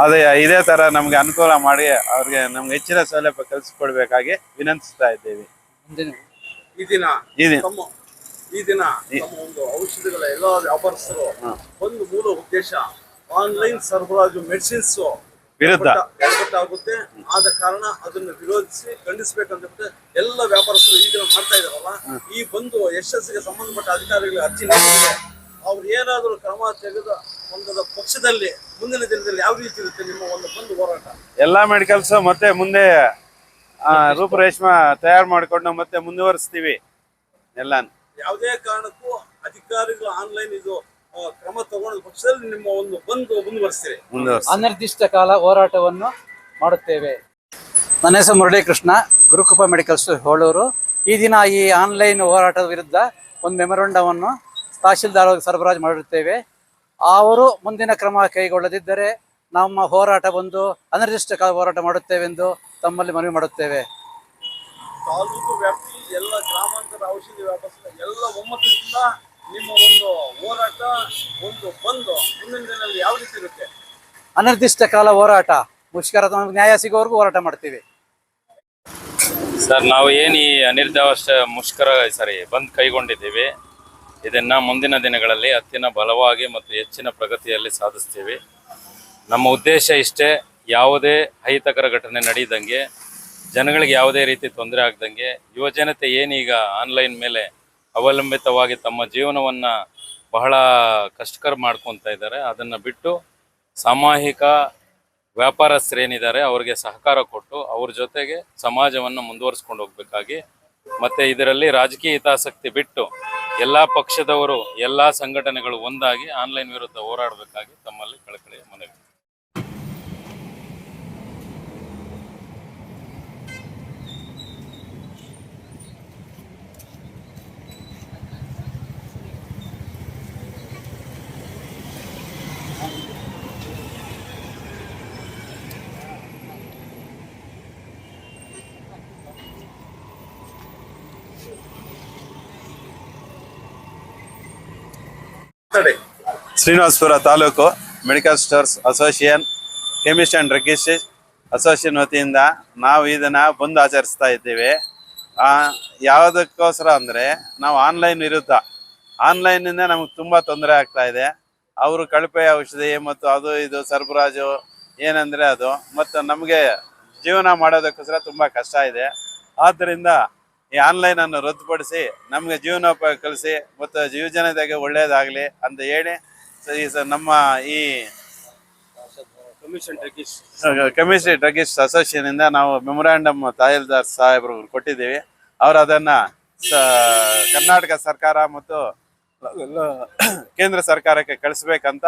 ಅದೇ ಇದೇ ತರ ನಮ್ಗೆ ಅನುಕೂಲ ಮಾಡಿ ಅವ್ರಿಗೆ ನಮ್ಗೆ ಹೆಚ್ಚಿನ ಸೌಲಭ್ಯ ಕಲ್ಸಿಕೊಡ್ಬೇಕಾಗಿ ವಿನಂತಿಸ್ತಾ ಇದ್ದೇವೆ. ಈ ದಿನ ಈ ದಿನ ತಮ್ಮ ಒಂದು ಔಷಧಿಗಳ ಎಲ್ಲ ವ್ಯಾಪಾರಸ್ಥರು ಒಂದು ಮೂಲ ಉದ್ದೇಶ ಆನ್ಲೈನ್ ಸರಬರಾಜು ಮೆಡಿಸಿನ್ಸ್ ವಿರುದ್ಧ ಆಗುತ್ತೆ. ಆದ ಕಾರಣ ಅದನ್ನು ವಿರೋಧಿಸಿ ಖಂಡಿಸಬೇಕಂತ ಎಲ್ಲ ವ್ಯಾಪಾರಸ್ಥರು ಈ ದಿನ ಮಾಡ್ತಾ ಇದಾರಲ್ಲ, ಈ ಬಂದು ಯಶಸ್ಸಿಗೆ ಸಂಬಂಧಪಟ್ಟ ಅಧಿಕಾರಿಗಳಿಗೆ ಅರ್ಜಿ ನೀಡಿದರೆ ಅವ್ರು ಏನಾದರೂ ಕ್ರಮ ತೆಗೆದ ಒಂದದ ಪಕ್ಷದಲ್ಲಿ ಮುಂದಿನ ದಿನದಲ್ಲಿ ಯಾವ ರೀತಿ ಇರುತ್ತೆ ನಿಮ್ಮ ಒಂದು ಬಂದು ಹೋರಾಟ? ಎಲ್ಲಾ ಮೆಡಿಕಲ್ಸ್ ಮತ್ತೆ ಮುಂದೆ ರೂಪರೇಷ್ಮೆ ತಯಾರು ಮಾಡಿಕೊಂಡು ಮತ್ತೆ ಮುಂದುವರಿಸ್ತೀವಿ ಎಲ್ಲಾನು. ಯಾವುದೇ ಕಾರಣಕ್ಕೂ ಅಧಿಕಾರಿಗಳು ಆನ್ಲೈನ್ ಇದು ಕ್ರಮ ತಗೊಂಡ ಪಕ್ಷದಲ್ಲಿ ನಿಮ್ಮ ಒಂದು ಬಂದು ಮುಂದುವರಿಸ್ತೀರಿ? ಅನಿರ್ದಿಷ್ಟ ಕಾಲ ಹೋರಾಟವನ್ನು ಮಾಡುತ್ತೇವೆ. ನನ್ನ ಹೆಸರು ಮುರಳೀಕೃಷ್ಣ, ಗುರುಕೃಪಾ ಮೆಡಿಕಲ್ ಸ್ಟೋರ್ ಹೋಳೂರು. ಈ ದಿನ ಈ ಆನ್ಲೈನ್ ಹೋರಾಟದ ವಿರುದ್ಧ ಒಂದು ಮೆಮೊರಂಡವನ್ನು ತಹಶೀಲ್ದಾರ್ ಸರಬರಾಜು ಮಾಡಿರುತ್ತೇವೆ. ಅವರು ಮುಂದಿನ ಕ್ರಮ ಕೈಗೊಳ್ಳದಿದ್ದರೆ ನಮ್ಮ ಹೋರಾಟ ಒಂದು ಅನಿರ್ದಿಷ್ಟ ಕಾಲ ಹೋರಾಟ ಮಾಡುತ್ತೇವೆಂದು ತಮ್ಮಲ್ಲಿ ಮನವಿ ಮಾಡುತ್ತೇವೆ. ತಾಲೂಕು ವ್ಯಾಪ್ತಿ ಎಲ್ಲ ಗ್ರಾಮಾಂತರ ಔಷಧಿ ವ್ಯಾಪಾರ ಎಲ್ಲ ಒಮ್ಮತದಿಂದ ನಿಮ್ಮ ಒಂದು ಹೋರಾಟ ಒಂದು ಬಂದು ಮುಂದಿನ ದಿನದಲ್ಲಿ ಯಾವ ರೀತಿ ಇರುತ್ತೆ? ಅನಿರ್ದಿಷ್ಟ ಕಾಲ ಹೋರಾಟ, ಮುಷ್ಕರ ನ್ಯಾಯ ಸಿಗೋವರೆಗೂ ಹೋರಾಟ ಮಾಡ್ತೀವಿ. ಸರ್, ನಾವು ಏನು ಈ ಮುಷ್ಕರ ಬಂದ್ ಕೈಗೊಂಡಿದ್ದೀವಿ, ಇದನ್ನ ಮುಂದಿನ ದಿನಗಳಲ್ಲಿ ಅತ್ಯಂತ ಬಲವಾಗಿ ಮತ್ತು ಹೆಚ್ಚಿನ ಪ್ರಗತಿಯಲ್ಲಿ ಸಾಧಿಸ್ತೀವಿ. ನಮ್ಮ ಉದ್ದೇಶ ಇಷ್ಟೇ, ಯಾವುದೇ ಅಹಿತಕರ ಘಟನೆ ನಡೆಯದಂಗೆ, ಜನಗಳಿಗೆ ಯಾವುದೇ ರೀತಿ ತೊಂದರೆ ಆಗದಂಗೆ, ಯುವಜನತೆ ಏನೀಗ ಆನ್ಲೈನ್ ಮೇಲೆ ಅವಲಂಬಿತವಾಗಿ ತಮ್ಮ ಜೀವನವನ್ನು ಬಹಳ ಕಷ್ಟಕರ ಮಾಡ್ಕೊತಾ ಇದ್ದಾರೆ, ಅದನ್ನು ಬಿಟ್ಟು ಸಾಮೂಹಿಕ ವ್ಯಾಪಾರಸ್ಥರೇನಿದ್ದಾರೆ ಅವರಿಗೆ ಸಹಕಾರ ಕೊಟ್ಟು ಅವ್ರ ಜೊತೆಗೆ ಸಮಾಜವನ್ನು ಮುಂದುವರಿಸ್ಕೊಂಡು ಹೋಗಬೇಕಾಗಿ, ಮತ್ತು ಇದರಲ್ಲಿ ರಾಜಕೀಯ ಹಿತಾಸಕ್ತಿ ಬಿಟ್ಟು ಎಲ್ಲ ಪಕ್ಷದವರು ಎಲ್ಲ ಸಂಘಟನೆಗಳು ಒಂದಾಗಿ ಆನ್ಲೈನ್ ವಿರುದ್ಧ ಹೋರಾಡಬೇಕಾಗಿ ತಮ್ಮಲ್ಲಿ ಕಳಕಳಿಯ ಮನವಿ. Srinivaspur taluk medical stores association chemist and druggist association ವತಿಯಿಂದ ನಾವು ಇದನ್ನ ಬಂದು ಆಚರಿಸ್ತಾ ಇದ್ದೇವೆ. ಯಾವುದಕ್ಕೋಸ್ಕರ ಅಂದರೆ ನಾವು ಆನ್ಲೈನ್ ವಿರುದ್ಧ, ಆನ್ಲೈನಿಂದ ನಮಗೆ ತುಂಬ ತೊಂದರೆ ಆಗ್ತಾ ಇದೆ. ಅವರು ಕಳಪೆ ಔಷಧಿ ಮತ್ತು ಅದು ಇದು ಸರಬರಾಜು ಏನಂದರೆ ಅದು, ಮತ್ತು ನಮಗೆ ಜೀವನ ಮಾಡೋದಕ್ಕೋಸ್ಕರ ತುಂಬ ಕಷ್ಟ ಇದೆ. ಆದ್ದರಿಂದ ಈ ಆನ್ಲೈನನ್ನು ರದ್ದುಪಡಿಸಿ ನಮಗೆ ಜೀವನೋಪಾಯ ಕಲಿಸಿ ಮತ್ತು ಯುವಜನತೆಗೆ ಒಳ್ಳೆಯದಾಗಲಿ ಅಂತ ಹೇಳಿ ನಮ್ಮ ಈ ಕೆಮಿಸ್ಟ್ರಿ ಡ್ರಗ್ಗಿಸ್ಟ್ ಅಸೋಸಿಯೇಷನಿಂದ ನಾವು ಮೆಮೊರಾಂಡಮ್ ತಹಶೀಲ್ದಾರ್ ಸಾಹೇಬರು ಕೊಟ್ಟಿದ್ದೀವಿ. ಅವರು ಅದನ್ನು ಕರ್ನಾಟಕ ಸರ್ಕಾರ ಮತ್ತು ಕೇಂದ್ರ ಸರ್ಕಾರಕ್ಕೆ ಕಳಿಸ್ಬೇಕಂತ